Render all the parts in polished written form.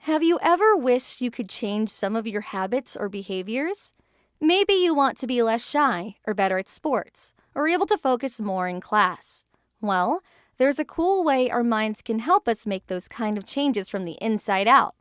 Have you ever wished you could change some of your habits or behaviors? Maybe you want to be less shy or better at sports or able to focus more in class. Well, there's a cool way our minds can help us make those kind of changes from the inside out.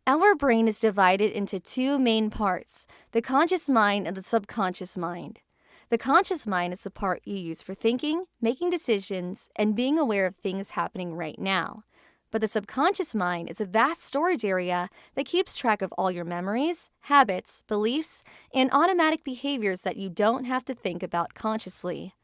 Our brain is divided into two main parts, the conscious mind and the subconscious mind. The conscious mind is the part you use for thinking, making decisions, and being aware of things happening right now. But the subconscious mind is a vast storage area that keeps track of all your memories, habits, beliefs, and automatic behaviors that you don't have to think about consciously.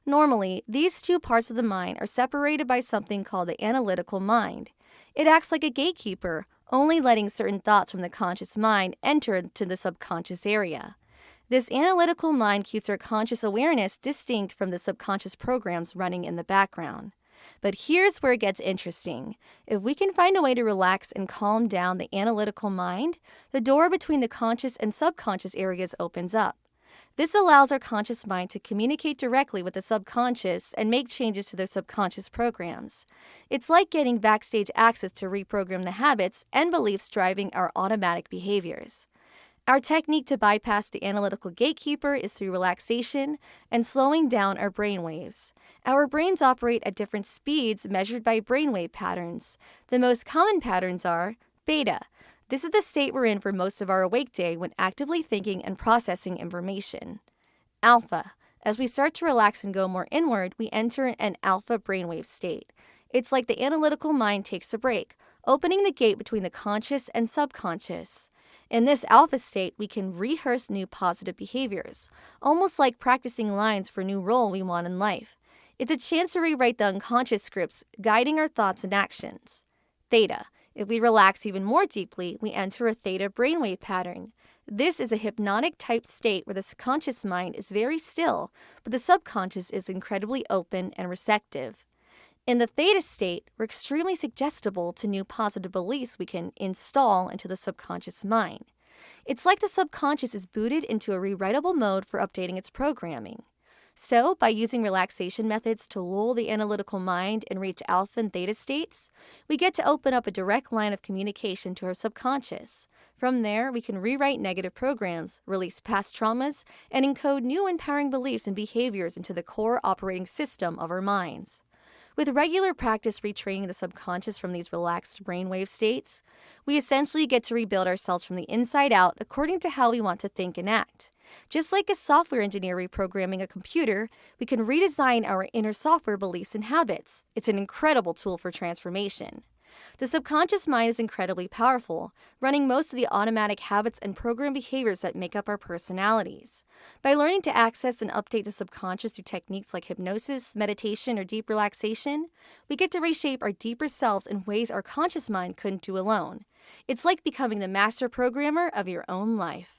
Normally, these two parts of the mind are separated by something called the analytical mind. It acts like a gatekeeper, only letting certain thoughts from the conscious mind enter into the subconscious area. This analytical mind keeps our conscious awareness distinct from the subconscious programs running in the background. But here's where it gets interesting. If we can find a way to relax and calm down the analytical mind, the door between the conscious and subconscious areas opens up. This allows our conscious mind to communicate directly with the subconscious and make changes to their subconscious programs. It's like getting backstage access to reprogram the habits and beliefs driving our automatic behaviors. Our technique to bypass the analytical gatekeeper is through relaxation and slowing down our brainwaves. Our brains operate at different speeds measured by brainwave patterns. The most common patterns are beta. This is the state we're in for most of our awake day when actively thinking and processing information. Alpha. As we start to relax and go more inward, we enter an alpha brainwave state. It's like the analytical mind takes a break, opening the gate between the conscious and subconscious. In this alpha state, we can rehearse new positive behaviors, almost like practicing lines for a new role we want in life. It's a chance to rewrite the unconscious scripts, guiding our thoughts and actions. Theta. If we relax even more deeply, we enter a theta brainwave pattern. This is a hypnotic-type state where the conscious mind is very still, but the subconscious is incredibly open and receptive. In the theta state, we're extremely suggestible to new positive beliefs we can install into the subconscious mind. It's like the subconscious is booted into a rewritable mode for updating its programming. So, by using relaxation methods to lull the analytical mind and reach alpha and theta states, we get to open up a direct line of communication to our subconscious. From there, we can rewrite negative programs, release past traumas, and encode new empowering beliefs and behaviors into the core operating system of our minds. With regular practice retraining the subconscious from these relaxed brainwave states, we essentially get to rebuild ourselves from the inside out according to how we want to think and act. Just like a software engineer reprogramming a computer, we can redesign our inner software beliefs and habits. It's an incredible tool for transformation. The subconscious mind is incredibly powerful, running most of the automatic habits and program behaviors that make up our personalities. By learning to access and update the subconscious through techniques like hypnosis, meditation, or deep relaxation, we get to reshape our deeper selves in ways our conscious mind couldn't do alone. It's like becoming the master programmer of your own life.